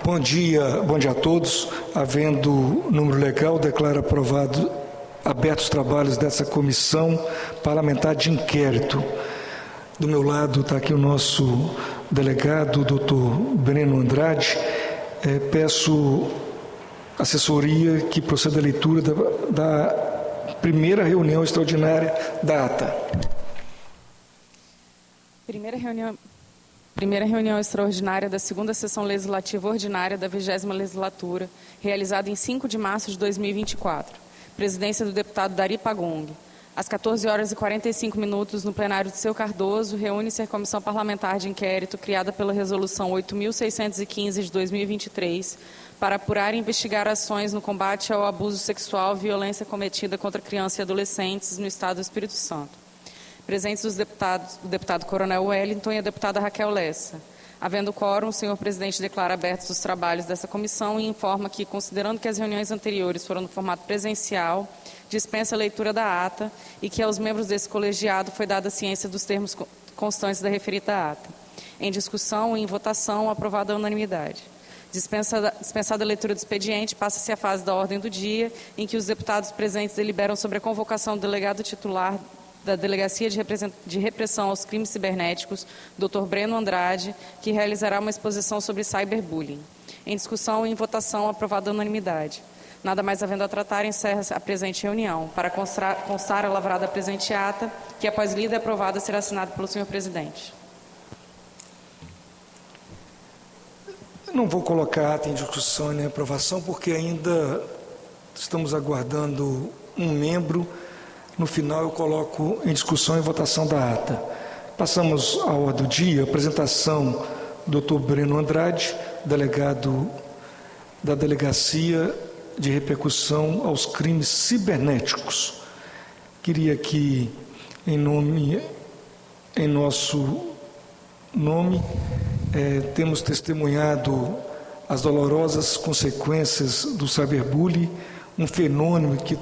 Bom dia a todos. Havendo número legal, declaro abertos os trabalhos dessa comissão parlamentar de inquérito. Do meu lado está aqui o nosso delegado, doutor Breno Andrade. Peço assessoria que proceda à leitura da primeira reunião extraordinária da ata. Primeira reunião extraordinária da segunda sessão legislativa ordinária da 20ª legislatura, realizada em 5 de março de 2024. Presidência do deputado Dari Pagong. Às 14h45, no plenário de Seu Cardoso, reúne-se a Comissão Parlamentar de Inquérito, criada pela Resolução 8.615 de 2023, para apurar e investigar ações no combate ao abuso sexual e violência cometida contra crianças e adolescentes no Estado do Espírito Santo. Presentes os deputados, o deputado Coronel Wellington e a deputada Raquel Lessa. Havendo quórum, o senhor presidente declara abertos os trabalhos dessa comissão e informa que, considerando que as reuniões anteriores foram no formato presencial, dispensa a leitura da ata e que aos membros desse colegiado foi dada ciência dos termos constantes da referida ata. Em discussão e em votação, aprovada a unanimidade. Dispensada a leitura do expediente, passa-se a fase da ordem do dia, em que os deputados presentes deliberam sobre a convocação do delegado titular da Delegacia de Repressão aos Crimes Cibernéticos, Dr. Breno Andrade, que realizará uma exposição sobre cyberbullying. Em discussão e em votação, aprovada a unanimidade. Nada mais havendo a tratar, encerra a presente reunião. Para constar a lavrada a presente ata, que após lida e aprovada será assinada pelo senhor presidente. Não vou colocar a ata em discussão nem aprovação, porque ainda estamos aguardando um membro. No final, eu coloco em discussão e votação da ata. Passamos à ordem do dia, apresentação do Dr. Breno Andrade, delegado da Delegacia de Repercussão aos Crimes Cibernéticos. Queria que, em nosso nome, temos testemunhado as dolorosas consequências do cyberbullying, um fenômeno que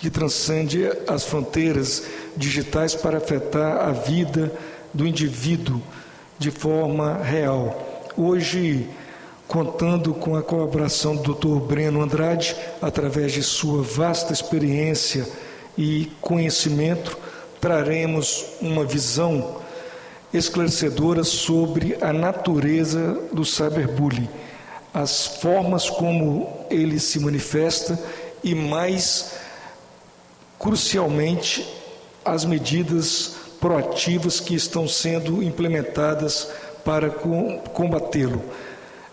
transcende as fronteiras digitais para afetar a vida do indivíduo de forma real. Hoje, contando com a colaboração do Dr. Breno Andrade, através de sua vasta experiência e conhecimento, traremos uma visão esclarecedora sobre a natureza do cyberbullying, as formas como ele se manifesta e, mais crucialmente, as medidas proativas que estão sendo implementadas para combatê-lo,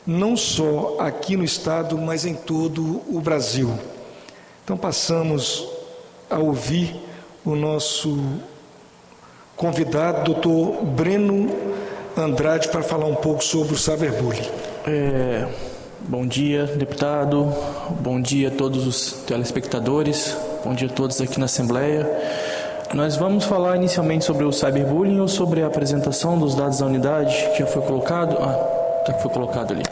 não só aqui no Estado, mas em todo o Brasil. Então, passamos a ouvir o nosso convidado, doutor Breno Andrade, para falar um pouco sobre o cyberbullying. Bom dia, deputado. Bom dia a todos os telespectadores. Bom dia a todos aqui na Assembleia. Nós vamos falar inicialmente sobre o cyberbullying ou sobre a apresentação dos dados da unidade, que já foi colocado? Já foi colocado ali.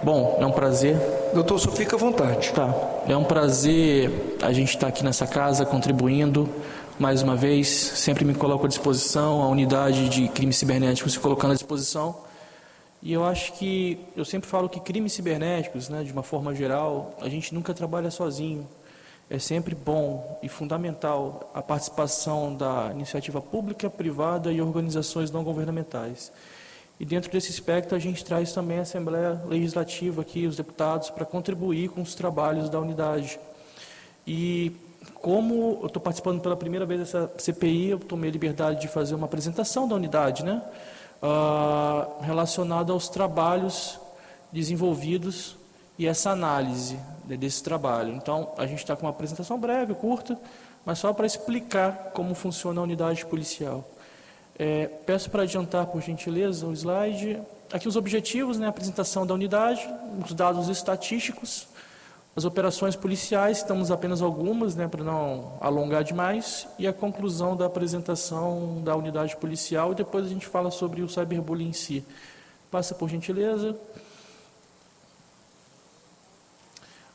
Bom, é um prazer. Doutor, só fica à vontade. Tá. É um prazer a gente estar aqui nessa casa contribuindo. Mais uma vez, sempre me coloco à disposição, a unidade de crimes cibernéticos se colocando à disposição. E eu acho que, eu sempre falo que crimes cibernéticos, de uma forma geral, a gente nunca trabalha sozinho. É sempre bom e fundamental a participação da iniciativa pública, privada e organizações não governamentais. E dentro desse espectro a gente traz também a Assembleia Legislativa aqui, os deputados, para contribuir com os trabalhos da unidade. E como eu estou participando pela primeira vez dessa CPI, eu tomei a liberdade de fazer uma apresentação da unidade, relacionada aos trabalhos desenvolvidos e essa análise desse trabalho. Então, a gente está com uma apresentação breve, curta, mas só para explicar como funciona a unidade policial. Peço para adiantar, por gentileza, o slide. Aqui os objetivos, a apresentação da unidade, os dados estatísticos, as operações policiais, citamos apenas algumas, para não alongar demais, e a conclusão da apresentação da unidade policial, e depois a gente fala sobre o cyberbullying em si. Passa, por gentileza.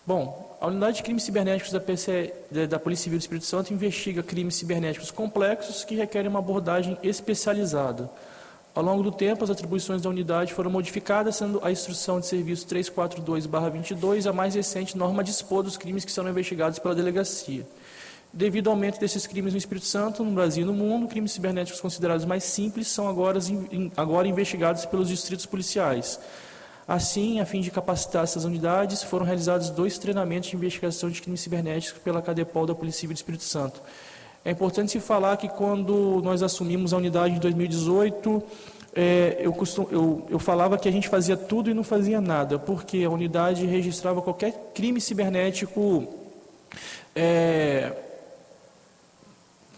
Bom, a Unidade de Crimes Cibernéticos da Polícia Civil do Espírito Santo investiga crimes cibernéticos complexos que requerem uma abordagem especializada. Ao longo do tempo, as atribuições da unidade foram modificadas, sendo a Instrução de Serviço 342/22 a mais recente norma a dispor dos crimes que serão investigados pela delegacia. Devido ao aumento desses crimes no Espírito Santo, no Brasil e no mundo, crimes cibernéticos considerados mais simples são agora investigados pelos distritos policiais. Assim, a fim de capacitar essas unidades, foram realizados 2 treinamentos de investigação de crimes cibernéticos pela CADEPOL da Polícia Civil do Espírito Santo. É importante se falar que quando nós assumimos a unidade em 2018, eu falava que a gente fazia tudo e não fazia nada, porque a unidade registrava qualquer crime cibernético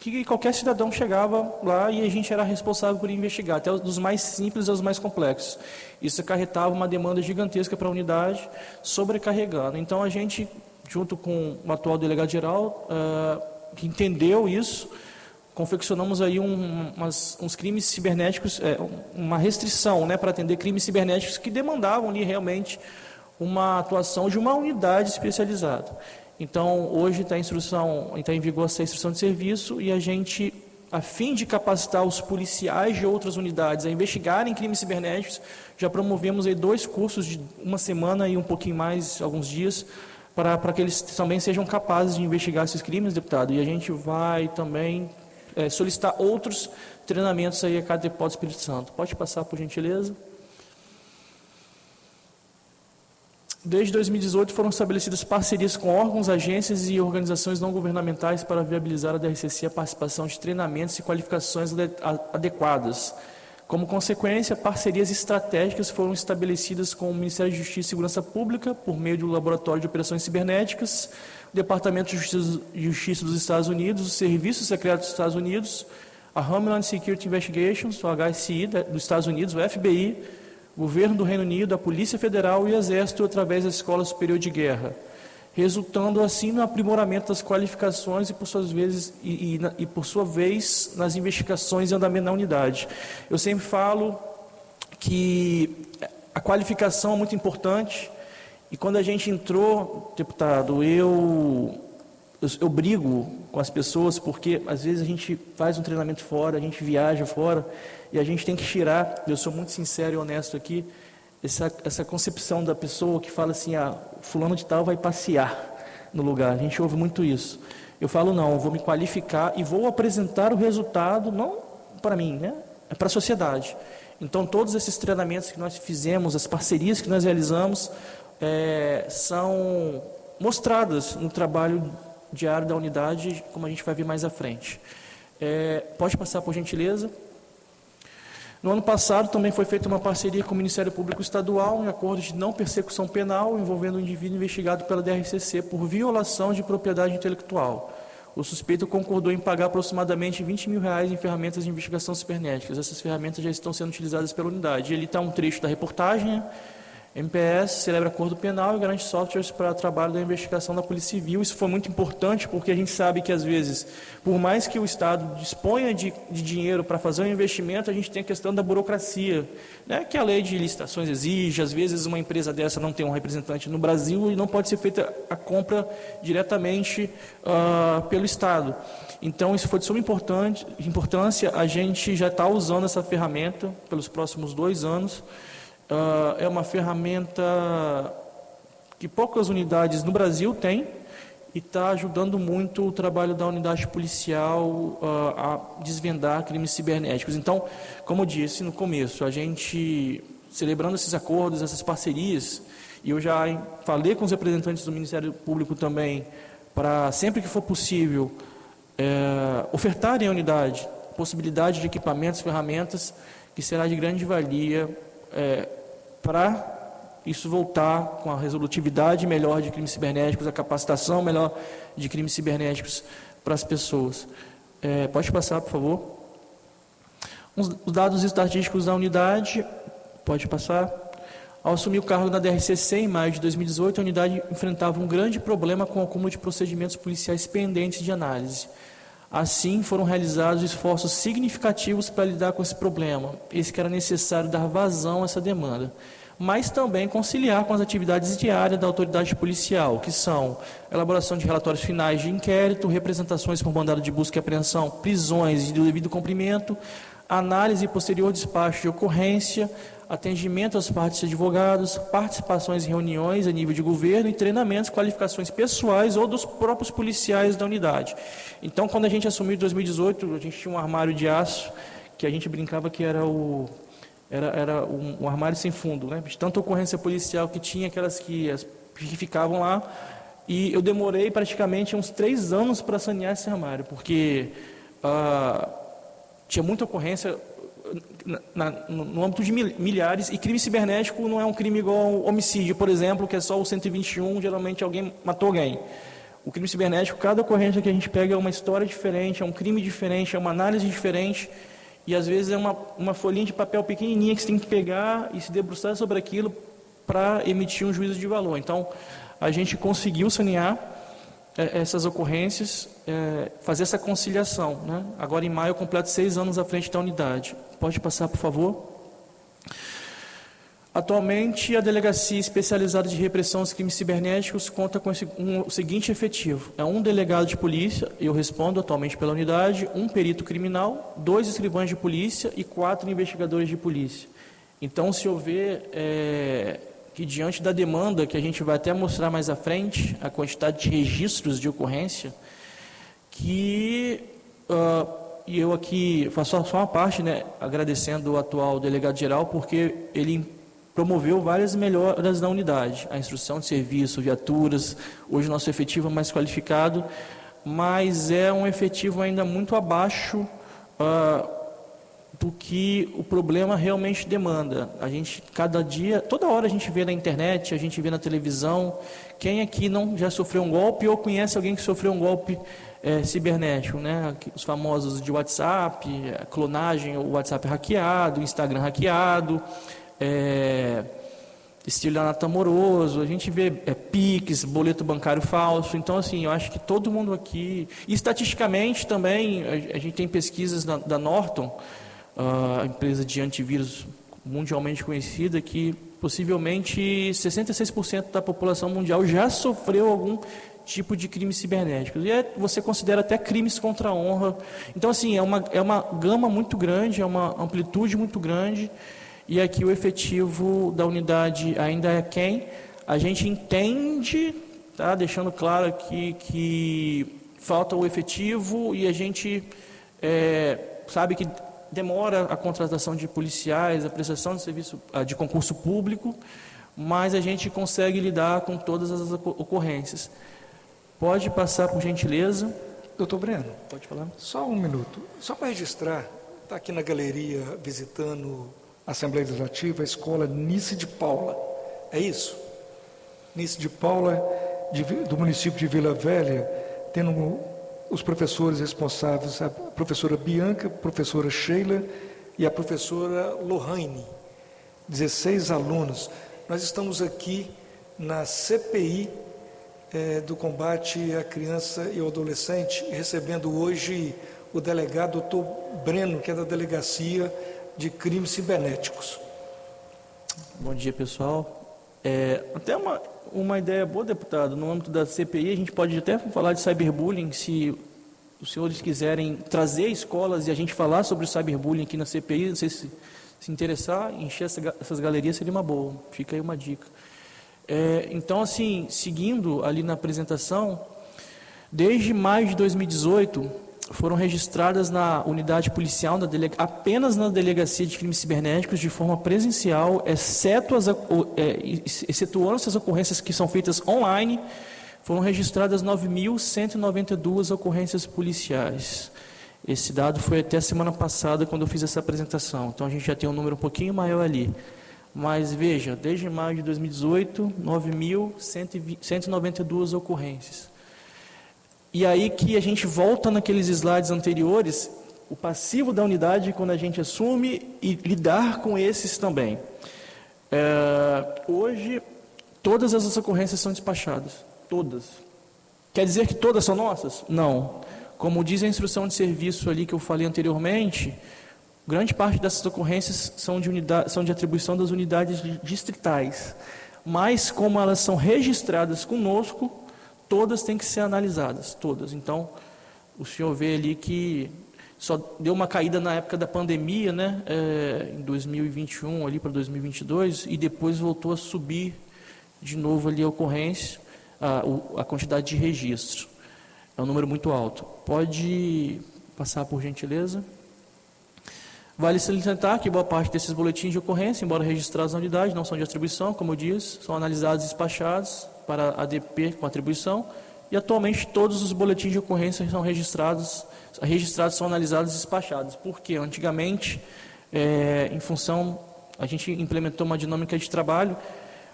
que qualquer cidadão chegava lá e a gente era responsável por investigar, até dos mais simples aos mais complexos. Isso acarretava uma demanda gigantesca para a unidade, sobrecarregando. Então a gente, junto com o atual delegado-geral, que entendeu isso, confeccionamos aí uns crimes cibernéticos, uma restrição, para atender crimes cibernéticos que demandavam ali realmente uma atuação de uma unidade especializada. Então, hoje está em vigor essa instrução de serviço e a gente, a fim de capacitar os policiais de outras unidades a investigarem crimes cibernéticos, já promovemos aí 2 cursos de 1 semana e um pouquinho mais, alguns dias, para que eles também sejam capazes de investigar esses crimes, deputado. E a gente vai também solicitar outros treinamentos aí a CADEPOL do Espírito Santo. Pode passar, por gentileza. Desde 2018 foram estabelecidas parcerias com órgãos, agências e organizações não governamentais para viabilizar a DRCC a participação de treinamentos e qualificações adequadas. Como consequência, parcerias estratégicas foram estabelecidas com o Ministério da Justiça e Segurança Pública, por meio do Laboratório de Operações Cibernéticas, o Departamento de Justiça dos Estados Unidos, o Serviço Secreto dos Estados Unidos, a Homeland Security Investigations, o HSI dos Estados Unidos, o FBI, o Governo do Reino Unido, a Polícia Federal e o Exército, através da Escola Superior de Guerra, resultando assim no aprimoramento das qualificações e, por sua vez, nas investigações e andamento na unidade. Eu sempre falo que a qualificação é muito importante e quando a gente entrou, deputado, eu brigo com as pessoas porque às vezes a gente faz um treinamento fora, a gente viaja fora e a gente tem que tirar, eu sou muito sincero e honesto aqui, essa concepção da pessoa que fala assim, fulano de tal vai passear no lugar, a gente ouve muito isso. Eu falo, não, eu vou me qualificar e vou apresentar o resultado, não para mim, é para a sociedade. Então, todos esses treinamentos que nós fizemos, as parcerias que nós realizamos, são mostradas no trabalho diário da unidade, como a gente vai ver mais à frente. Pode passar, por gentileza. No ano passado, também foi feita uma parceria com o Ministério Público Estadual em acordo de não persecução penal envolvendo um indivíduo investigado pela DRCC por violação de propriedade intelectual. O suspeito concordou em pagar aproximadamente R$20 mil em ferramentas de investigação cibernéticas. Essas ferramentas já estão sendo utilizadas pela unidade. Ali está um trecho da reportagem. MPS celebra acordo penal e garante softwares para o trabalho da investigação da Polícia Civil. Isso foi muito importante porque a gente sabe que, às vezes, por mais que o Estado disponha de dinheiro para fazer um investimento, a gente tem a questão da burocracia, que a lei de licitações exige. Às vezes, uma empresa dessa não tem um representante no Brasil e não pode ser feita a compra diretamente pelo Estado. Então, isso foi de suma importância. A gente já está usando essa ferramenta pelos próximos 2 anos. É uma ferramenta que poucas unidades no Brasil têm e está ajudando muito o trabalho da unidade policial a desvendar crimes cibernéticos. Então, como eu disse no começo, a gente, celebrando esses acordos, essas parcerias, e eu já falei com os representantes do Ministério Público também, para sempre que for possível, ofertarem à unidade possibilidade de equipamentos, ferramentas, que será de grande valia para isso voltar com a resolutividade melhor de crimes cibernéticos, a capacitação melhor de crimes cibernéticos para as pessoas. Pode passar, por favor. Os dados estatísticos da unidade, pode passar. Ao assumir o cargo na DRCC em maio de 2018, a unidade enfrentava um grande problema com o acúmulo de procedimentos policiais pendentes de análise. Assim, foram realizados esforços significativos para lidar com esse problema, esse que era necessário dar vazão a essa demanda, mas também conciliar com as atividades diárias da autoridade policial, que são elaboração de relatórios finais de inquérito, representações por mandado de busca e apreensão, prisões de devido cumprimento, análise e posterior despacho de ocorrência, atendimento às partes de advogados, participações em reuniões a nível de governo e treinamentos, qualificações pessoais ou dos próprios policiais da unidade. Então, quando a gente assumiu em 2018, a gente tinha um armário de aço, que a gente brincava que era um armário sem fundo, né? De tanta ocorrência policial que tinha, aquelas que ficavam lá, e eu demorei praticamente uns 3 anos para sanear esse armário, porque tinha muita ocorrência no âmbito de milhares, e crime cibernético não é um crime igual homicídio, por exemplo, que é só o 121, geralmente alguém matou alguém. O crime cibernético, cada ocorrência que a gente pega é uma história diferente, é um crime diferente, é uma análise diferente, e às vezes é uma folhinha de papel pequenininha que você tem que pegar e se debruçar sobre aquilo para emitir um juízo de valor. Então, a gente conseguiu sanear essas ocorrências, fazer essa conciliação, né? Agora, em maio, eu completo 6 anos à frente da unidade. Pode passar, por favor? Atualmente, a Delegacia Especializada de Repressão aos Crimes Cibernéticos conta com o seguinte efetivo: é um delegado de polícia, eu respondo atualmente pela unidade, um perito criminal, 2 escrivães de polícia e 4 investigadores de polícia. Então, se houver que, diante da demanda, que a gente vai até mostrar mais à frente, a quantidade de registros de ocorrência, e eu aqui faço só uma parte, né, agradecendo o atual delegado-geral, porque ele promoveu várias melhoras na unidade, a instrução de serviço, viaturas. Hoje o nosso efetivo é mais qualificado, mas é um efetivo ainda muito abaixo do que o problema realmente demanda. A gente, cada dia, toda hora a gente vê na internet, a gente vê na televisão. Quem aqui não já sofreu um golpe ou conhece alguém que sofreu um golpe cibernético, né? Os famosos de WhatsApp, a clonagem, o WhatsApp hackeado, o Instagram hackeado, estelionato amoroso, a gente vê Pix, boleto bancário falso. Então, assim, eu acho que todo mundo aqui, e estatisticamente também, a gente tem pesquisas da Norton, a empresa de antivírus mundialmente conhecida, que possivelmente 66% da população mundial já sofreu algum tipo de crime cibernético. E você considera até crimes contra a honra. Então, assim, é uma gama muito grande, é uma amplitude muito grande, e aqui o efetivo da unidade ainda é quem? A gente entende, tá, deixando claro aqui que falta o efetivo, e a gente sabe que demora a contratação de policiais, a prestação de serviço de concurso público, mas a gente consegue lidar com todas as ocorrências. Pode passar, por gentileza. Doutor Breno, pode falar? Só um minuto. Só para registrar, está aqui na galeria visitando a Assembleia Legislativa, a escola Nice de Paula. É isso? Nice de Paula, do município de Vila Velha, tendo os professores responsáveis, a professora Bianca, a professora Sheila e a professora Lohane, 16 alunos. Nós estamos aqui na CPI do combate à criança e ao adolescente, recebendo hoje o delegado doutor Breno, que é da Delegacia de Crimes Cibernéticos. Bom dia, pessoal. Até uma ideia boa, deputado, no âmbito da CPI, a gente pode até falar de cyberbullying, se os senhores quiserem trazer escolas e a gente falar sobre o cyberbullying aqui na CPI, não sei se interessar, encher essas galerias seria uma boa, fica aí uma dica. Então, assim, seguindo ali na apresentação, desde maio de 2018, foram registradas na unidade policial, apenas na Delegacia de Crimes Cibernéticos, de forma presencial, excetuando essas ocorrências que são feitas online, foram registradas 9.192 ocorrências policiais. Esse dado foi até a semana passada, quando eu fiz essa apresentação. Então, a gente já tem um número um pouquinho maior ali. Mas, veja, desde maio de 2018, 9.192 ocorrências. E aí que a gente volta naqueles slides anteriores, o passivo da unidade, quando a gente assume, e lidar com esses também. Hoje, todas essas ocorrências são despachadas. Todas. Quer dizer que todas são nossas? Não. Como diz a instrução de serviço ali que eu falei anteriormente, grande parte dessas ocorrências são de atribuição das unidades distritais. Mas, como elas são registradas conosco, todas têm que ser analisadas, todas. Então, o senhor vê ali que só deu uma caída na época da pandemia, né, em 2021 ali para 2022, e depois voltou a subir de novo ali a ocorrência, a quantidade de registro. É um número muito alto. Pode passar, por gentileza. Vale salientar que boa parte desses boletins de ocorrência, embora registrados na unidade, não são de atribuição, como eu disse, são analisados e despachados para a ADP com atribuição, e atualmente todos os boletins de ocorrência são registrados, são analisados e despachados. Porque antigamente, em função, a gente implementou uma dinâmica de trabalho,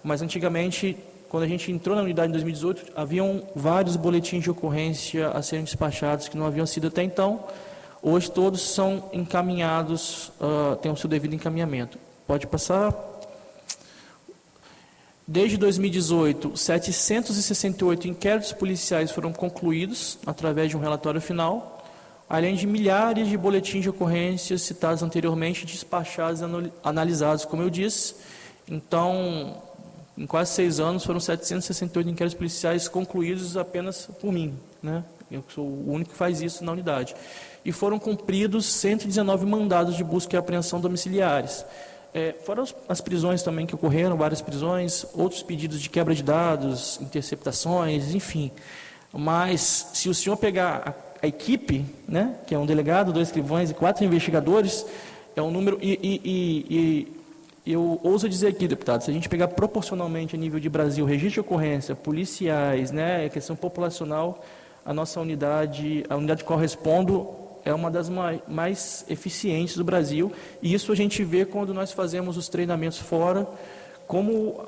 mas antigamente, quando a gente entrou na unidade em 2018, haviam vários boletins de ocorrência a serem despachados que não haviam sido até então. Hoje todos são encaminhados, têm o seu devido encaminhamento. Pode passar. Desde 2018, 768 inquéritos policiais foram concluídos através de um relatório final, além de milhares de boletins de ocorrências citados anteriormente, despachados e analisados, como eu disse. Então, em quase 6 anos, foram 768 inquéritos policiais concluídos apenas por mim, né? Eu sou o único que faz isso na unidade. E foram cumpridos 119 mandados de busca e apreensão domiciliares. Fora as prisões também que ocorreram, várias prisões, outros pedidos de quebra de dados, interceptações, enfim. Mas, se o senhor pegar a equipe, né, que é um delegado, 2 escrivães e 4 investigadores, é um número... Eu ouso dizer aqui, deputado, se a gente pegar proporcionalmente a nível de Brasil, registro de ocorrência, policiais, né, questão populacional, a nossa unidade, a unidade que correspondo, é uma das mais eficientes do Brasil, e isso a gente vê quando nós fazemos os treinamentos fora, como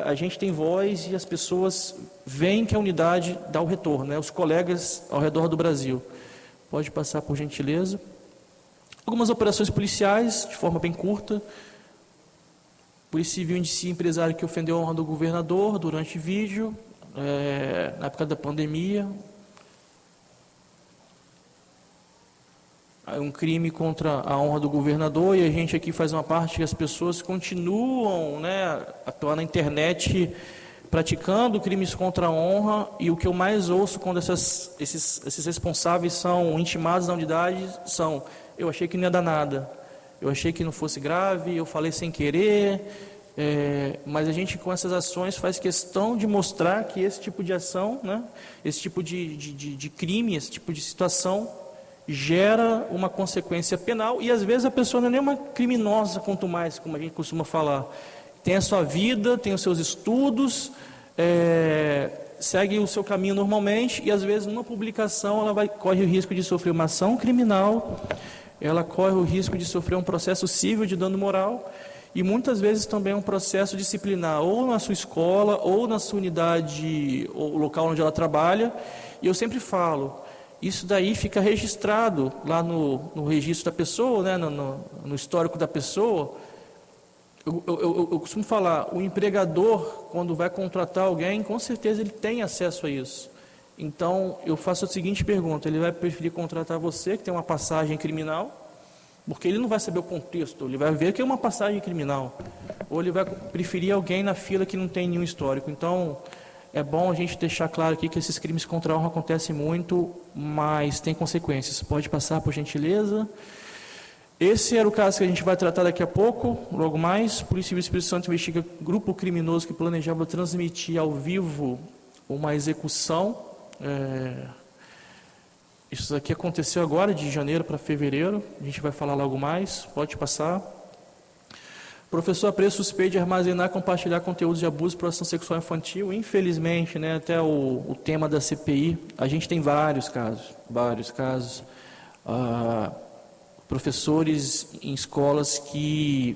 a gente tem voz e as pessoas veem que a unidade dá o retorno, né, os colegas ao redor do Brasil. Pode passar, por gentileza. Algumas operações policiais, de forma bem curta. Polícia Civil indicia empresário que ofendeu a honra do governador durante vídeo, na época da pandemia. Um crime contra a honra do governador, e a gente aqui faz uma parte que as pessoas continuam, né, atuando na internet praticando crimes contra a honra, e o que eu mais ouço quando esses responsáveis são intimados na unidade são: eu achei que não ia dar nada, eu achei que não fosse grave, eu falei sem querer. Mas a gente, com essas ações, faz questão de mostrar que esse tipo de ação, né, esse tipo de crime, esse tipo de situação gera uma consequência penal, e às vezes a pessoa não é nem uma criminosa, quanto mais, como a gente costuma falar, tem a sua vida, tem os seus estudos, segue o seu caminho normalmente, e às vezes numa publicação ela corre o risco de sofrer uma ação criminal, ela corre o risco de sofrer um processo civil de dano moral, e muitas vezes também um processo disciplinar, ou na sua escola, ou na sua unidade, ou local onde ela trabalha. E eu sempre falo, isso daí fica registrado lá no registro da pessoa, né, no histórico da pessoa. Eu costumo falar, o empregador, quando vai contratar alguém, com certeza ele tem acesso a isso. Então, eu faço a seguinte pergunta: ele vai preferir contratar você, que tem uma passagem criminal, porque ele não vai saber o contexto, ele vai ver que é uma passagem criminal, ou ele vai preferir alguém na fila que não tem nenhum histórico. Então, é bom a gente deixar claro aqui que esses crimes contra a honra acontecem muito, mas tem consequências. Pode passar, por gentileza. Esse era o caso que a gente vai tratar daqui a pouco, logo mais. Polícia Civil do Espírito Santo investiga grupo criminoso que planejava transmitir ao vivo uma execução. Isso aqui aconteceu agora, de janeiro para fevereiro. A gente vai falar logo mais. Pode passar. Professor preso suspeito de armazenar e compartilhar conteúdos de abuso e exploração sexual infantil. Infelizmente, né, até o tema da CPI, a gente tem vários casos. Professores em escolas que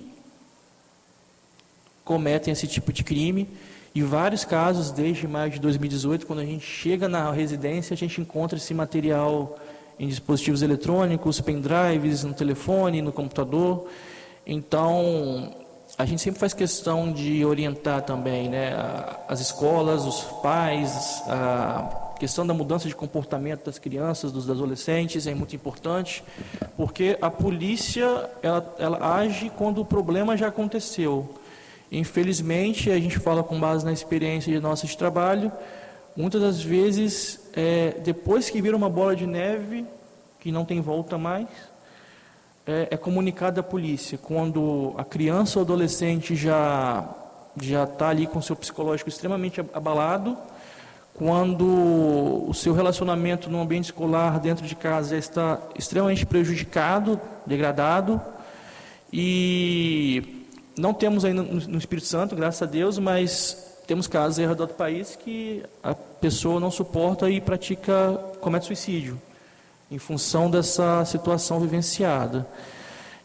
cometem esse tipo de crime. E vários casos, desde maio de 2018, quando a gente chega na residência, a gente encontra esse material em dispositivos eletrônicos, pendrives, no telefone, no computador. Então, a gente sempre faz questão de orientar também, né, as escolas, os pais, a questão da mudança de comportamento das crianças, dos adolescentes, é muito importante, porque a polícia, ela age quando o problema já aconteceu. Infelizmente, a gente fala com base na experiência de nosso trabalho, muitas das vezes, depois que vira uma bola de neve, que não tem volta mais, é comunicado à polícia quando a criança ou adolescente já está ali com o seu psicológico extremamente abalado, quando o seu relacionamento no ambiente escolar, dentro de casa, já está extremamente prejudicado, degradado, e não temos ainda no Espírito Santo, graças a Deus, mas temos casos aí ao redor do país que a pessoa não suporta e comete suicídio, em função dessa situação vivenciada.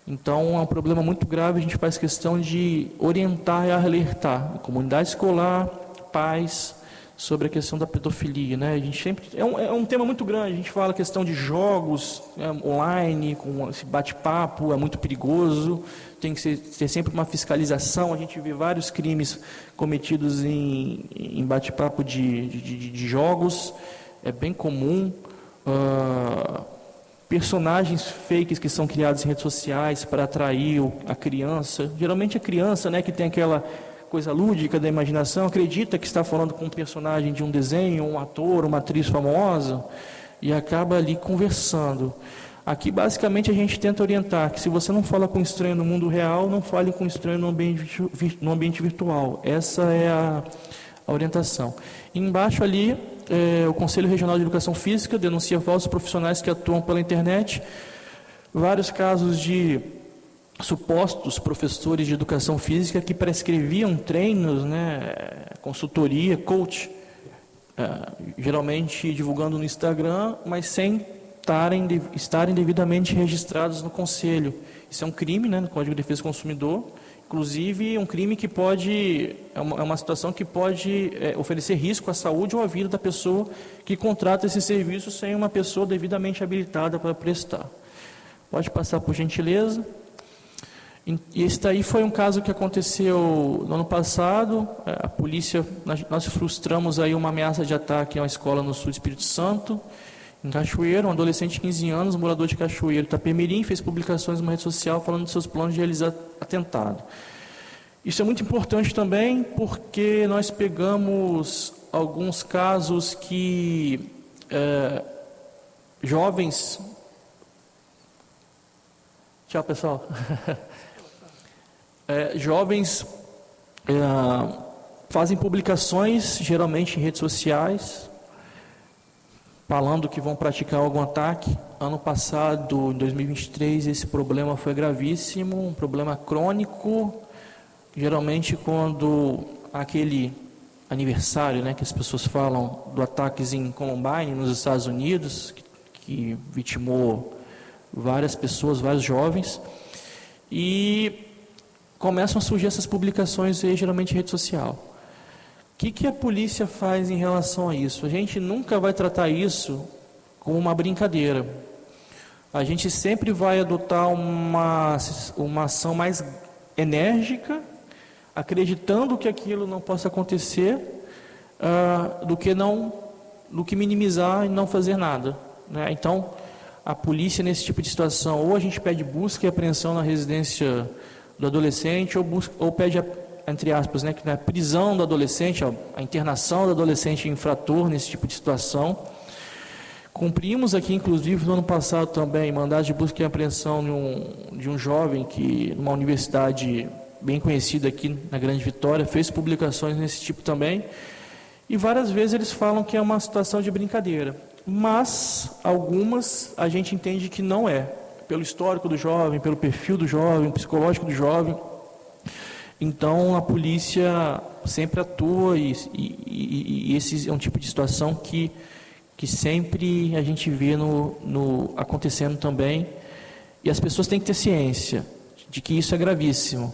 Então, é um problema muito grave, a gente faz questão de orientar e alertar a comunidade escolar, pais, sobre a questão da pedofilia, né? A gente sempre é um tema muito grande. A gente fala a questão de jogos online, com esse bate-papo, é muito perigoso. Tem que ter sempre uma fiscalização. A gente vê vários crimes cometidos em bate-papo de jogos. É bem comum. Personagens fakes que são criados em redes sociais para atrair a criança. Geralmente a criança, né, que tem aquela coisa lúdica da imaginação, acredita que está falando com um personagem de um desenho, um ator, uma atriz famosa, e acaba ali conversando. Aqui, basicamente, a gente tenta orientar que se você não fala com um estranho no mundo real, não fale com um estranho no ambiente virtual. Essa é a orientação. E embaixo ali, o Conselho Regional de Educação Física denuncia falsos profissionais que atuam pela internet. Vários casos de supostos professores de educação física que prescreviam treinos, né, consultoria, coach, geralmente divulgando no Instagram, mas sem estarem devidamente registrados no Conselho. Isso é um crime, né, no Código de Defesa do Consumidor, inclusive um crime que é uma situação que pode oferecer risco à saúde ou à vida da pessoa que contrata esse serviço sem uma pessoa devidamente habilitada para prestar. Pode passar, por gentileza. E esse daí foi um caso que aconteceu no ano passado. A polícia, nós frustramos aí uma ameaça de ataque a uma escola no sul do Espírito Santo, em Cachoeiro. Um adolescente de 15 anos, morador de Cachoeiro, Itapemirim, fez publicações numa rede social falando de seus planos de realizar atentado. Isso é muito importante também porque nós pegamos alguns casos que jovens... Tchau, pessoal. Jovens fazem publicações, geralmente em redes sociais, falando que vão praticar algum ataque. Ano passado, em 2023, esse problema foi gravíssimo, um problema crônico, geralmente quando aquele aniversário, né, que as pessoas falam do ataques em Columbine, nos Estados Unidos, que vitimou várias pessoas, vários jovens, e começam a surgir essas publicações aí, geralmente em rede social. O que a polícia faz em relação a isso? A gente nunca vai tratar isso como uma brincadeira. A gente sempre vai adotar uma ação mais enérgica, acreditando que aquilo não possa acontecer, do que minimizar e não fazer nada, né? Então, a polícia, nesse tipo de situação, ou a gente pede busca e apreensão na residência do adolescente, ou pede, entre aspas, né, a prisão do adolescente, a internação do adolescente infrator nesse tipo de situação. Cumprimos aqui, inclusive, no ano passado também, mandados de busca e apreensão de um jovem que, numa universidade bem conhecida aqui na Grande Vitória, fez publicações nesse tipo também, e várias vezes eles falam que é uma situação de brincadeira, mas algumas a gente entende que não é, pelo histórico do jovem, pelo perfil do jovem, psicológico do jovem. Então a polícia sempre atua e esse é um tipo de situação que sempre a gente vê acontecendo também, e as pessoas têm que ter ciência de que isso é gravíssimo.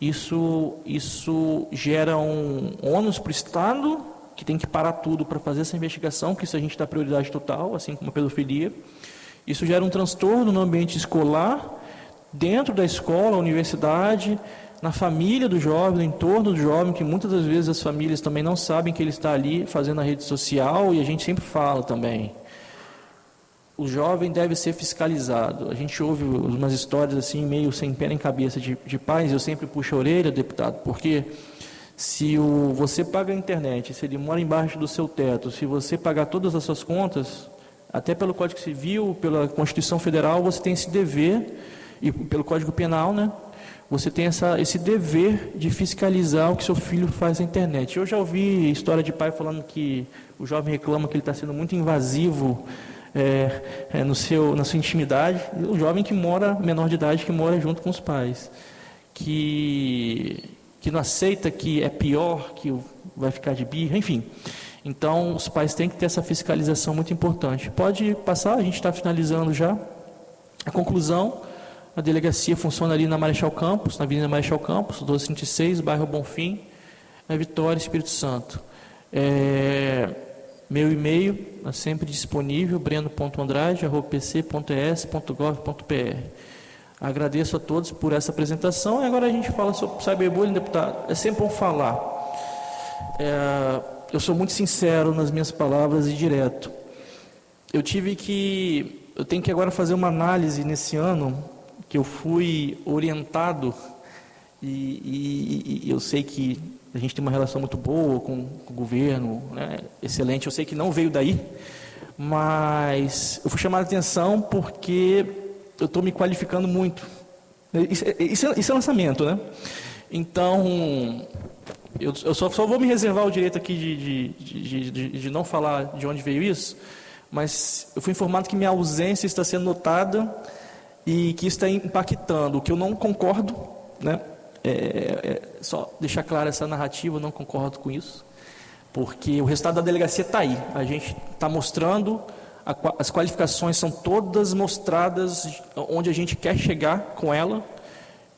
Isso gera um ônus para o Estado, que tem que parar tudo para fazer essa investigação, que isso a gente dá prioridade total, assim como a pedofilia. Isso gera um transtorno no ambiente escolar, dentro da escola, universidade, na família do jovem, no entorno do jovem, que muitas das vezes as famílias também não sabem que ele está ali fazendo a rede social, e a gente sempre fala também. O jovem deve ser fiscalizado. A gente ouve umas histórias assim, meio sem pé nem cabeça de pais, eu sempre puxo a orelha, deputado, porque se você paga a internet, se ele mora embaixo do seu teto, se você pagar todas as suas contas, Até pelo Código Civil, pela Constituição Federal, você tem esse dever, e pelo Código Penal, né? Você tem esse dever de fiscalizar o que seu filho faz na internet. Eu já ouvi história de pai falando que o jovem reclama que ele está sendo muito invasivo na sua intimidade. O jovem que mora, menor de idade, que mora junto com os pais, que não aceita que é pior, que vai ficar de birra, enfim. Então, os pais têm que ter essa fiscalização muito importante. Pode passar, a gente está finalizando já. A conclusão: a delegacia funciona ali na Marechal Campos, na Avenida Marechal Campos, 1226, bairro Bonfim, na Vitória, Espírito Santo. Meu e-mail é sempre disponível, breno.andrade@pc.es.gov.br. Agradeço a todos por essa apresentação. E agora a gente fala sobre cyberbullying, deputado. É sempre bom falar. Eu sou muito sincero nas minhas palavras e direto. Eu tenho que agora fazer uma análise nesse ano, que eu fui orientado, e eu sei que a gente tem uma relação muito boa com o governo, né, excelente. Eu sei que não veio daí, mas eu fui chamado a atenção porque eu estou me qualificando muito. Isso é lançamento, né? Então, eu só vou me reservar o direito aqui de não falar de onde veio isso, mas eu fui informado que minha ausência está sendo notada e que isso está impactando, o que eu não concordo, né? Só deixar clara essa narrativa, eu não concordo com isso, porque o resultado da delegacia está aí, a gente está mostrando, as qualificações são todas mostradas onde a gente quer chegar com ela,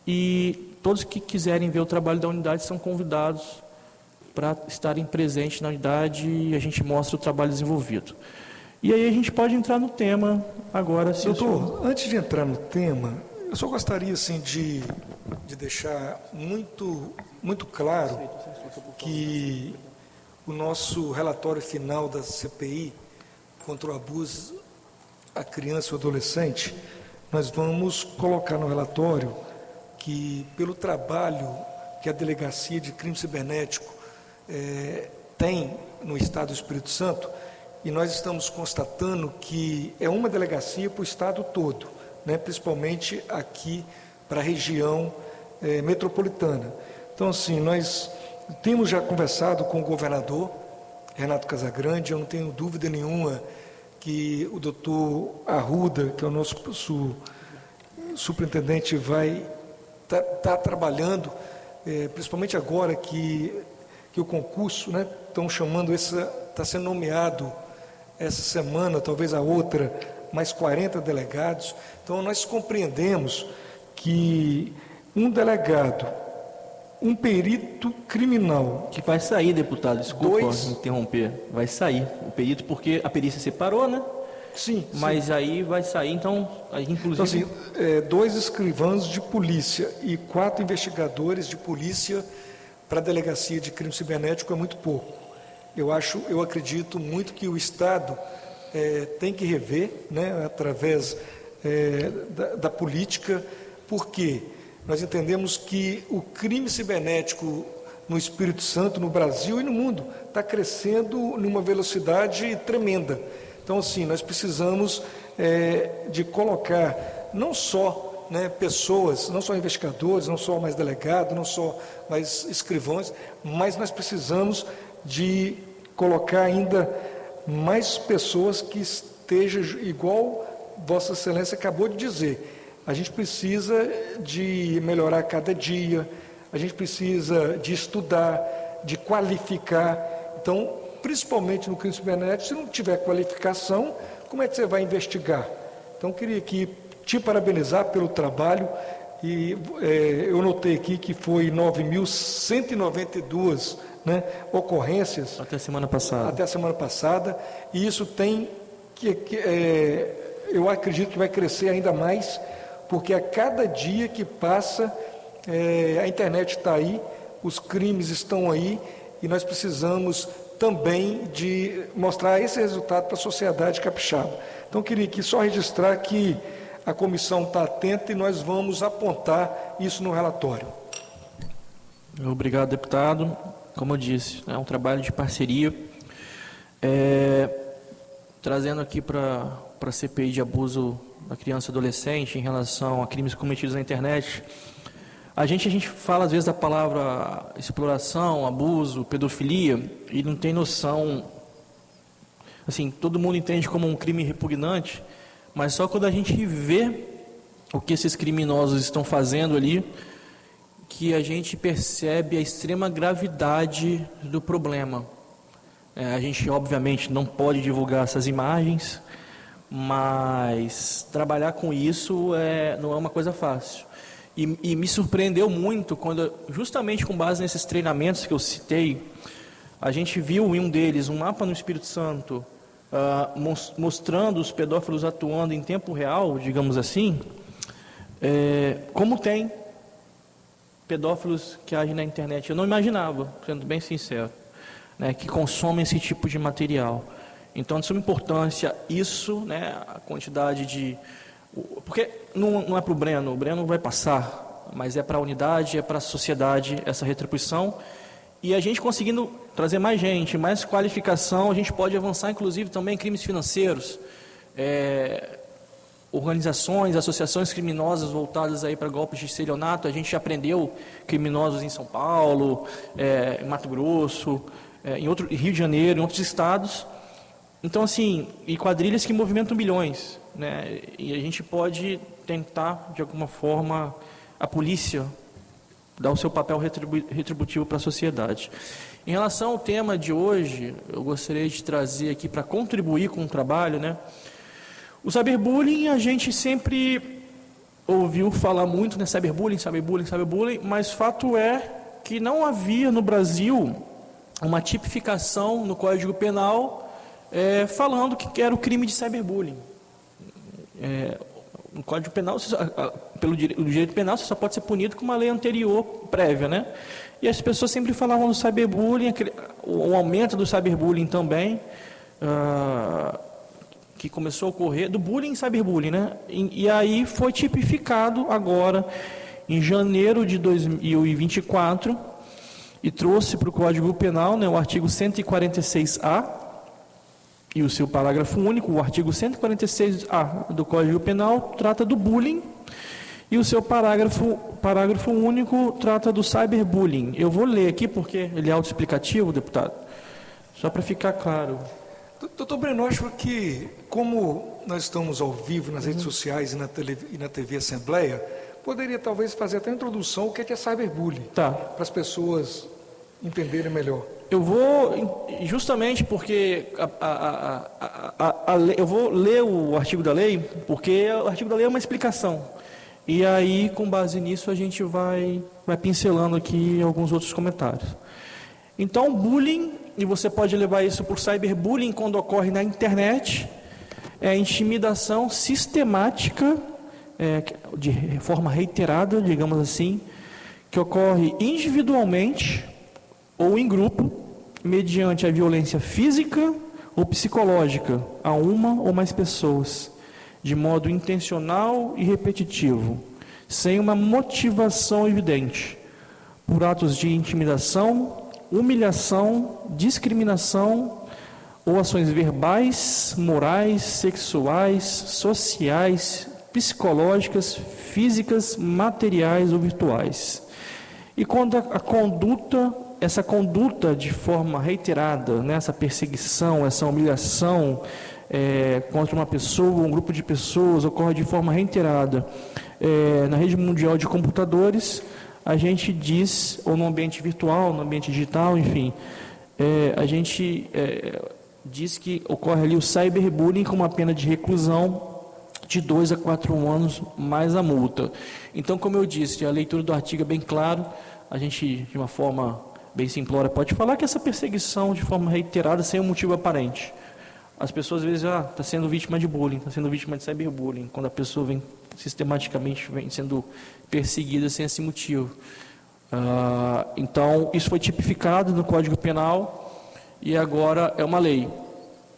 e todos que quiserem ver o trabalho da unidade são convidados para estarem presentes na unidade e a gente mostra o trabalho desenvolvido. E aí a gente pode entrar no tema agora. Doutor, antes de entrar no tema, eu só gostaria assim, de deixar muito claro que o nosso relatório final da CPI contra o abuso à criança e ao adolescente, nós vamos colocar no relatório que, pelo trabalho que a Delegacia de Crime Cibernético tem no Estado do Espírito Santo, e nós estamos constatando que é uma delegacia para o Estado todo, né, principalmente aqui para a região metropolitana. Então, assim, nós temos já conversado com o governador Renato Casagrande. Eu não tenho dúvida nenhuma que o doutor Arruda, que é o nosso superintendente, vai estar trabalhando, principalmente agora que o concurso, né, estão chamando, está sendo nomeado essa semana, talvez a outra, mais 40 delegados. Então, nós compreendemos que um delegado, um perito criminal... Que vai sair, deputado, desculpa interromper, vai sair o perito, porque a perícia separou, né? Sim. Mas aí vai sair, então, inclusive... Então, assim, 2 escrivãos de polícia e 4 investigadores de polícia para a Delegacia de Crime Cibernético é muito pouco. Eu acredito muito que o Estado tem que rever, né, através da política, porque nós entendemos que o crime cibernético no Espírito Santo, no Brasil e no mundo, está crescendo numa velocidade tremenda. Então, assim, nós precisamos de colocar não só, né, pessoas, não só investigadores, não só mais delegados, não só mais escrivães, mas nós precisamos de colocar ainda mais pessoas que estejam igual Vossa Excelência acabou de dizer. A gente precisa de melhorar cada dia, a gente precisa de estudar, de qualificar. Então, principalmente no crime cibernético, se não tiver qualificação, como é que você vai investigar? Então, queria aqui te parabenizar pelo trabalho, e eu notei aqui que foi 9.192, né, ocorrências. Até a semana passada. E isso tem eu acredito que vai crescer ainda mais, porque a cada dia que passa, a internet está aí, os crimes estão aí, e nós precisamos também de mostrar esse resultado para a sociedade capixaba. Então, queria aqui só registrar que a comissão está atenta e nós vamos apontar isso no relatório. Obrigado, deputado. Como eu disse, é um trabalho de parceria. trazendo aqui para a CPI de abuso da criança e adolescente em relação a crimes cometidos na internet. A gente fala às vezes da palavra exploração, abuso, pedofilia e não tem noção, assim, todo mundo entende como um crime repugnante, mas só quando a gente vê o que esses criminosos estão fazendo ali, que a gente percebe a extrema gravidade do problema. A gente obviamente não pode divulgar essas imagens, mas trabalhar com isso não é uma coisa fácil. E me surpreendeu muito quando, justamente com base nesses treinamentos que eu citei, a gente viu em um deles um mapa no Espírito Santo mostrando os pedófilos atuando em tempo real, digamos assim, como tem pedófilos que agem na internet. Eu não imaginava, sendo bem sincero, né, que consomem esse tipo de material. Então, de suma importância, isso, né, a quantidade de... Porque não é para o Breno vai passar, mas é para a unidade, é para a sociedade essa retribuição. E a gente conseguindo trazer mais gente, mais qualificação, a gente pode avançar, inclusive, também em crimes financeiros, organizações, associações criminosas voltadas aí para golpes de estelionato. A gente já prendeu criminosos em São Paulo, em Mato Grosso, em Rio de Janeiro, em outros estados. Então, assim, e quadrilhas que movimentam bilhões, né? E a gente pode tentar, de alguma forma, a polícia dar o seu papel retributivo para a sociedade. Em relação ao tema de hoje, eu gostaria de trazer aqui para contribuir com o trabalho, né? O cyberbullying, a gente sempre ouviu falar muito, né? Cyberbullying, mas fato é que não havia no Brasil uma tipificação no Código Penal falando que era o crime de cyberbullying. No Código Penal, pelo direito penal, você só pode ser punido com uma lei anterior, prévia, né? E as pessoas sempre falavam do cyberbullying, o aumento do cyberbullying também, que começou a ocorrer, do bullying e cyberbullying, né? E aí foi tipificado agora, em janeiro de 2024, e trouxe para o Código Penal, né, o artigo 146A, e o seu parágrafo único. O artigo 146A do Código Penal trata do bullying, e o seu parágrafo único trata do cyberbullying. Eu vou ler aqui porque ele é autoexplicativo, deputado, só para ficar claro. Doutor Breno, acho que, como nós estamos ao vivo nas redes sociais e na TV Assembleia, poderia talvez fazer até a introdução o que é cyberbullying, tá, para as pessoas entenderem melhor. Eu vou, justamente porque eu vou ler o artigo da lei, porque o artigo da lei é uma explicação. E aí, com base nisso, a gente vai pincelando aqui alguns outros comentários. Então, bullying, e você pode levar isso por cyberbullying quando ocorre na internet, é a intimidação sistemática, de forma reiterada, digamos assim, que ocorre individualmente ou em grupo, mediante a violência física ou psicológica a uma ou mais pessoas, de modo intencional e repetitivo, sem uma motivação evidente, por atos de intimidação, humilhação, discriminação ou ações verbais, morais, sexuais, sociais, psicológicas, físicas, materiais ou virtuais. E quando essa conduta de forma reiterada, né, essa perseguição, essa humilhação contra uma pessoa ou um grupo de pessoas ocorre de forma reiterada na rede mundial de computadores, a gente diz, ou no ambiente virtual, no ambiente digital, enfim, a gente diz que ocorre ali o cyberbullying com uma pena de reclusão de 2 a 4 anos mais a multa. Então, como eu disse, a leitura do artigo é bem claro, a gente, de uma forma bem simplória, pode falar que essa perseguição de forma reiterada, sem um motivo aparente. As pessoas, às vezes, está sendo vítima de bullying, está sendo vítima de cyberbullying, quando a pessoa vem sistematicamente sendo perseguida sem esse motivo. Então, isso foi tipificado no Código Penal e agora é uma lei.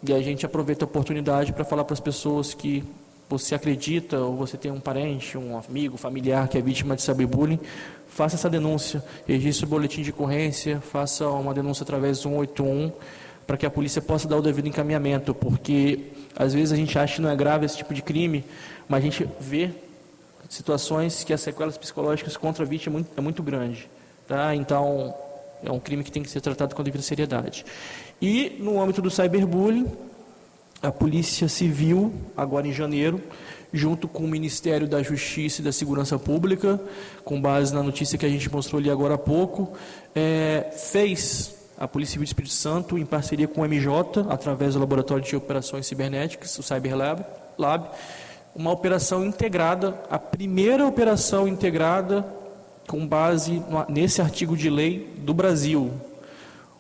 E a gente aproveita a oportunidade para falar para as pessoas que você acredita ou você tem um parente, um amigo, familiar que é vítima de cyberbullying, faça essa denúncia, registre o boletim de ocorrência, faça uma denúncia através do 181 para que a polícia possa dar o devido encaminhamento, porque às vezes a gente acha que não é grave esse tipo de crime, mas a gente vê situações que as sequelas psicológicas contra a vítima é muito grande, tá? Então, é um crime que tem que ser tratado com a devida seriedade. E, no âmbito do cyberbullying, a Polícia Civil, agora em janeiro, junto com o Ministério da Justiça e da Segurança Pública, com base na notícia que a gente mostrou ali agora há pouco, fez a Polícia Civil do Espírito Santo, em parceria com o MJ, através do Laboratório de Operações Cibernéticas, o Cyberlab, uma operação integrada, a primeira operação integrada com base nesse artigo de lei do Brasil.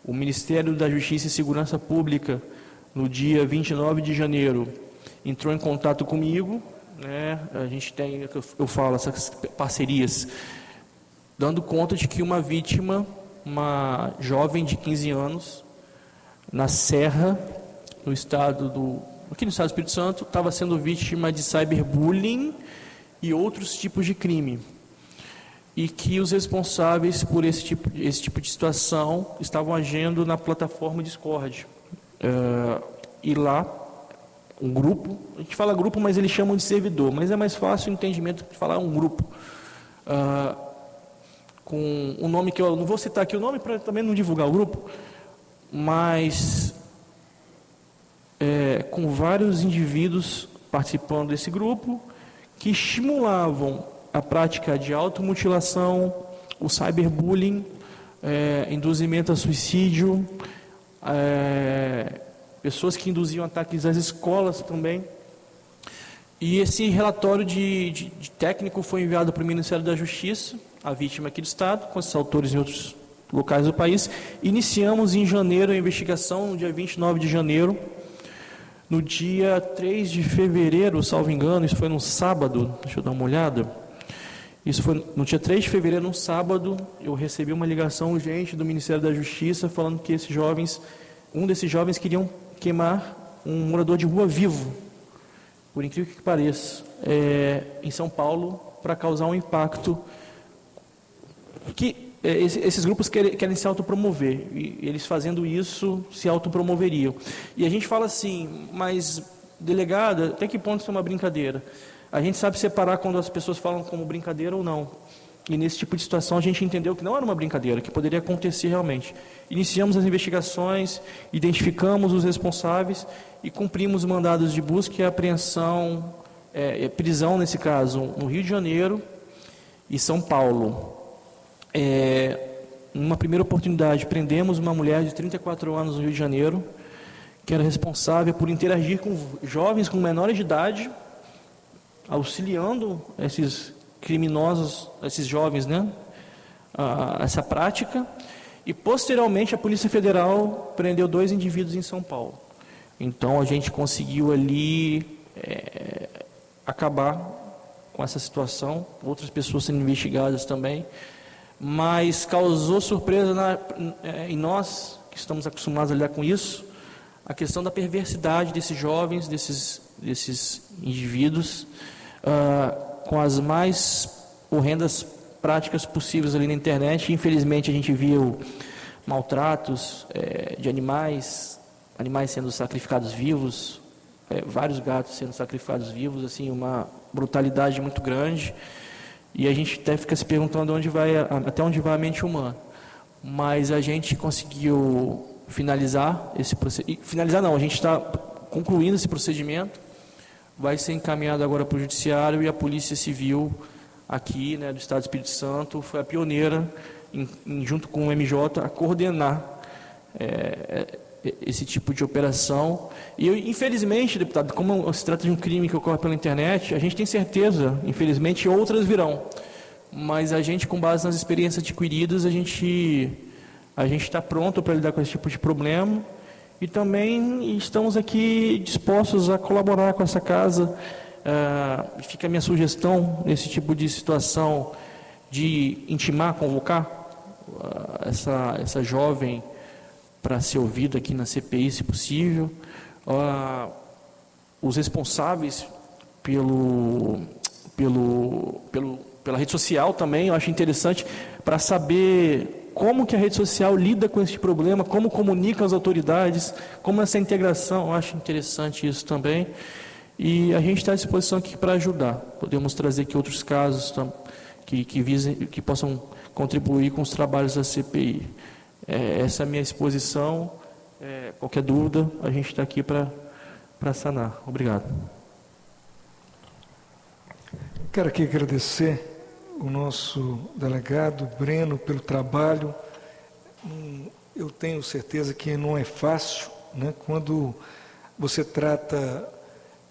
O Ministério da Justiça e Segurança Pública, no dia 29 de janeiro, entrou em contato comigo, né? A gente tem, eu falo, essas parcerias, dando conta de que uma vítima, uma jovem de 15 anos, na Serra, aqui no estado do Espírito Santo, estava sendo vítima de cyberbullying e outros tipos de crime. E que os responsáveis por esse tipo de situação estavam agindo na plataforma Discord. E lá, um grupo, a gente fala grupo, mas eles chamam de servidor, mas é mais fácil o entendimento de falar um grupo. Com um nome que eu não vou citar aqui o nome para também não divulgar o grupo, mas com vários indivíduos participando desse grupo que estimulavam a prática de automutilação, o cyberbullying, induzimento a suicídio, pessoas que induziam ataques às escolas também. E esse relatório de técnico foi enviado para o Ministério da Justiça, a vítima aqui do Estado, com esses autores em outros locais do país. Iniciamos em janeiro a investigação, no dia 29 de janeiro. No dia 3 de fevereiro, salvo engano, isso foi num sábado, deixa eu dar uma olhada. Isso foi no dia 3 de fevereiro, num sábado, eu recebi uma ligação urgente do Ministério da Justiça falando que um desses jovens queriam queimar um morador de rua vivo, por incrível que pareça, em São Paulo, para causar um impacto que esses grupos querem se autopromover, e eles fazendo isso se autopromoveriam. E a gente fala assim, mas delegada, até que ponto isso é uma brincadeira? A gente sabe separar quando as pessoas falam como brincadeira ou não. E nesse tipo de situação a gente entendeu que não era uma brincadeira, que poderia acontecer realmente. Iniciamos as investigações, identificamos os responsáveis e cumprimos mandados de busca e apreensão, prisão nesse caso, no Rio de Janeiro e São Paulo. Numa primeira oportunidade, prendemos uma mulher de 34 anos no Rio de Janeiro, que era responsável por interagir com jovens com menores de idade, auxiliando esses criminosos, esses jovens, né, essa prática. E posteriormente a Polícia Federal prendeu 2 indivíduos em São Paulo. Então a gente conseguiu ali acabar com essa situação, outras pessoas sendo investigadas também, mas causou surpresa em nós, que estamos acostumados a lidar com isso, a questão da perversidade desses jovens, desses indivíduos, com as mais horrendas práticas possíveis ali na internet. Infelizmente a gente viu maltratos de animais sendo sacrificados vivos, vários gatos sendo sacrificados vivos, assim, uma brutalidade muito grande. E a gente até fica se perguntando até onde vai a mente humana. Mas a gente conseguiu finalizar esse procedimento. Finalizar não, a gente está concluindo esse procedimento. Vai ser encaminhado agora para o Judiciário, e a Polícia Civil aqui, né, do Estado do Espírito Santo foi a pioneira, junto com o MJ, a coordenar esse tipo de operação. E infelizmente, deputado, como se trata de um crime que ocorre pela internet, a gente tem certeza, infelizmente, outras virão. Mas a gente, com base nas experiências adquiridas, a gente está pronto para lidar com esse tipo de problema. E também estamos aqui dispostos a colaborar com essa casa. Fica a minha sugestão nesse tipo de situação de intimar, convocar essa jovem para ser ouvida aqui na CPI, se possível. Os responsáveis pela rede social também, eu acho interessante, para saber como que a rede social lida com esse problema, como comunica às autoridades, como essa integração. Eu acho interessante isso também. E a gente está à disposição aqui para ajudar. Podemos trazer aqui outros casos que possam contribuir com os trabalhos da CPI. Essa é a minha exposição. Qualquer dúvida, a gente está aqui para sanar. Obrigado. Quero aqui agradecer o nosso delegado Breno pelo trabalho. Eu tenho certeza que não é fácil, né? Quando você trata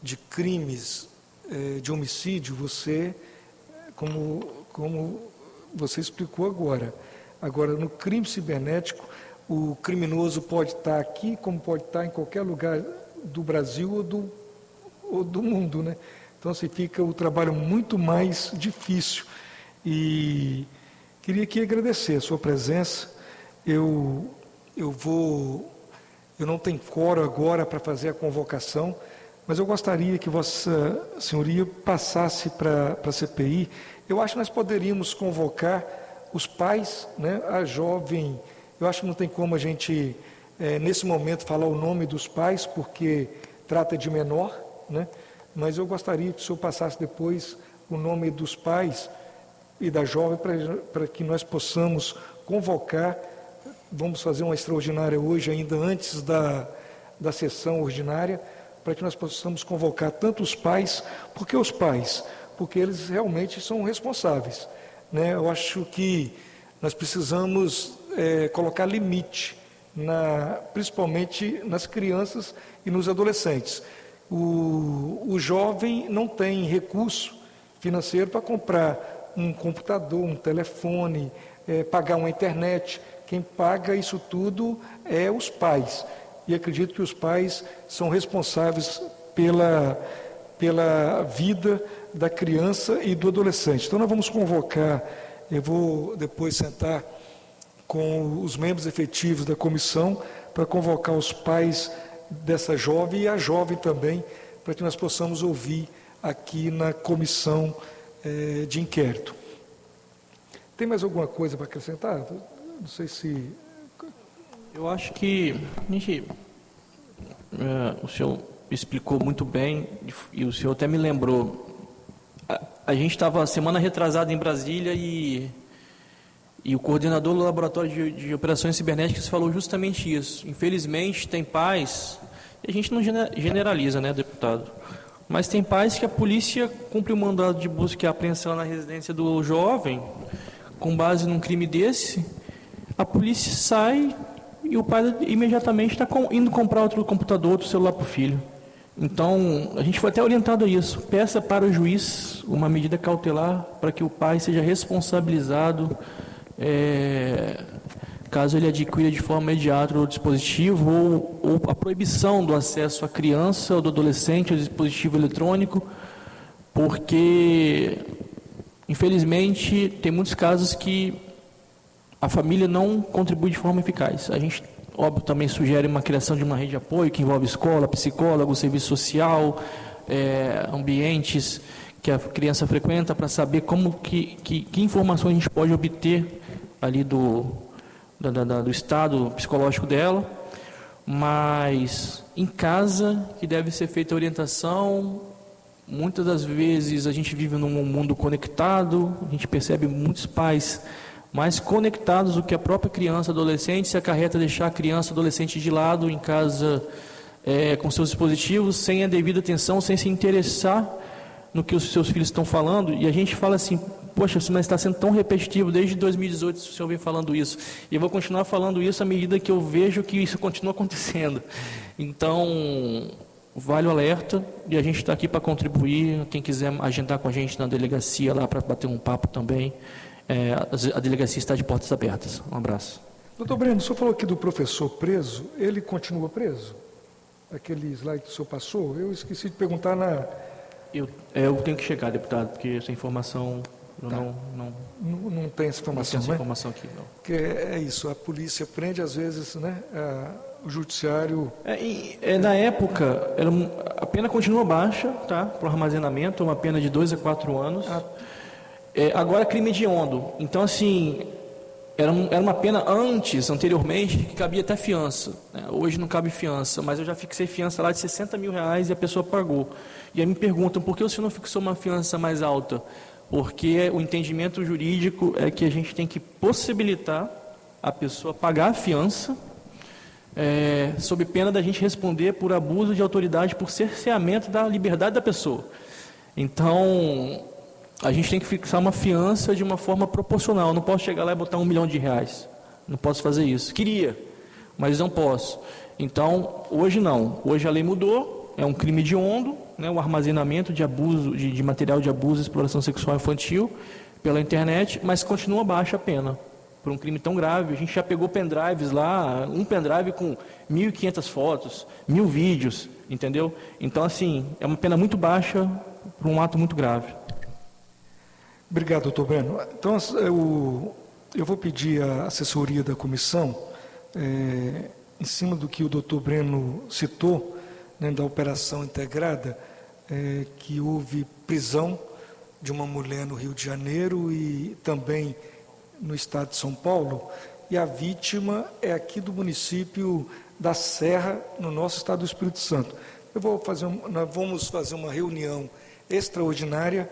de crimes de homicídio, você, como você explicou agora, no crime cibernético, o criminoso pode estar aqui, como pode estar em qualquer lugar do Brasil ou do mundo, né? Então, assim, fica o trabalho muito mais difícil. E queria aqui agradecer a sua presença. Eu não tenho quórum agora para fazer a convocação, mas eu gostaria que Vossa Senhoria passasse para a CPI. Eu acho que nós poderíamos convocar os pais, né, a jovem. Eu acho que não tem como a gente, nesse momento, falar o nome dos pais, porque trata de menor, né? Mas eu gostaria que o senhor passasse depois o nome dos pais e da jovem para que nós possamos convocar. Vamos fazer uma extraordinária hoje, ainda antes da sessão ordinária, para que nós possamos convocar tanto os pais. Por que os pais? Porque eles realmente são responsáveis, né? Eu acho que nós precisamos colocar limite, principalmente nas crianças e nos adolescentes. O jovem não tem recurso financeiro para comprar um computador, um telefone, pagar uma internet. Quem paga isso tudo é os pais. E acredito que os pais são responsáveis pela vida da criança e do adolescente. Então nós vamos convocar, eu vou depois sentar com os membros efetivos da comissão para convocar os pais dessa jovem e a jovem também, para que nós possamos ouvir aqui na comissão de inquérito. Tem mais alguma coisa para acrescentar? Não sei se... Eu acho que o senhor explicou muito bem e o senhor até me lembrou. A gente estava semana retrasada em Brasília e o coordenador do Laboratório de Operações Cibernéticas falou justamente isso. Infelizmente, tem pais, e a gente não generaliza, né, deputado? Mas tem pais que a polícia cumpre o mandado de busca e apreensão na residência do jovem, com base num crime desse, a polícia sai e o pai imediatamente está indo comprar outro computador, outro celular para o filho. Então, a gente foi até orientado a isso. Peça para o juiz uma medida cautelar para que o pai seja responsabilizado caso ele adquira de forma imediata o dispositivo ou a proibição do acesso à criança ou do adolescente ao dispositivo eletrônico, porque, infelizmente, tem muitos casos que a família não contribui de forma eficaz. A gente, óbvio, também sugere uma criação de uma rede de apoio que envolve escola, psicólogo, serviço social, ambientes que a criança frequenta, para saber que informações a gente pode obter ali do estado psicológico dela, mas em casa que deve ser feita a orientação. Muitas das vezes a gente vive num mundo conectado, a gente percebe muitos pais mais conectados do que a própria criança, adolescente, se acarreta deixar a criança, adolescente de lado em casa com seus dispositivos, sem a devida atenção, sem se interessar no que os seus filhos estão falando. E a gente fala assim, poxa, mas está sendo tão repetitivo, desde 2018 o senhor vem falando isso, e eu vou continuar falando isso à medida que eu vejo que isso continua acontecendo. Então, vale o alerta, e a gente está aqui para contribuir. Quem quiser agendar com a gente na delegacia lá para bater um papo também, a delegacia está de portas abertas. Um abraço. Doutor Breno, o senhor falou aqui do professor preso, ele continua preso? Aquele slide que o senhor passou, eu esqueci de perguntar Eu tenho que chegar, deputado, porque essa informação não tem essa informação, não tem essa informação aqui, não. Que é isso, a polícia prende às vezes, né, o judiciário... Na época, a pena continua baixa, tá, para o armazenamento, uma pena de 2 a 4 anos. Agora crime hediondo. Então, assim, Era uma pena anteriormente, que cabia até fiança, né? Hoje não cabe fiança, mas eu já fixei fiança lá de R$60 mil e a pessoa pagou. E aí me perguntam, por que o senhor não fixou uma fiança mais alta? Porque o entendimento jurídico é que a gente tem que possibilitar a pessoa pagar a fiança, sob pena da gente responder por abuso de autoridade, por cerceamento da liberdade da pessoa. Então, a gente tem que fixar uma fiança de uma forma proporcional. Eu não posso chegar lá e botar R$1 milhão. Não posso fazer isso. Queria, mas não posso. Então, hoje não. Hoje a lei mudou, é um crime hediondo, né, o armazenamento de abuso, de material de abuso e exploração sexual infantil pela internet, mas continua baixa a pena por um crime tão grave. A gente já pegou pendrives lá, um pendrive com 1.500 fotos, 1.000 vídeos, entendeu? Então, assim, é uma pena muito baixa por um ato muito grave. Obrigado, doutor Breno. Então, eu vou pedir a assessoria da comissão, em cima do que o doutor Breno citou, né, da operação integrada, que houve prisão de uma mulher no Rio de Janeiro e também no estado de São Paulo, e a vítima é aqui do município da Serra, no nosso estado do Espírito Santo. Nós vamos fazer uma reunião extraordinária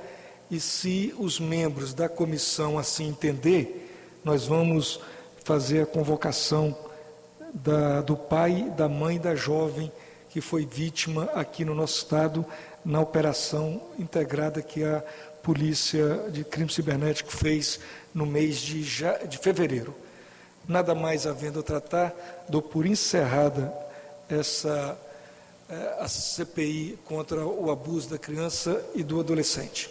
e, se os membros da comissão assim entender, nós vamos fazer a convocação do pai, da mãe da jovem que foi vítima aqui no nosso estado, na operação integrada que a Polícia de Crime Cibernético fez no mês de fevereiro. Nada mais havendo a tratar, dou por encerrada a CPI contra o abuso da criança e do adolescente.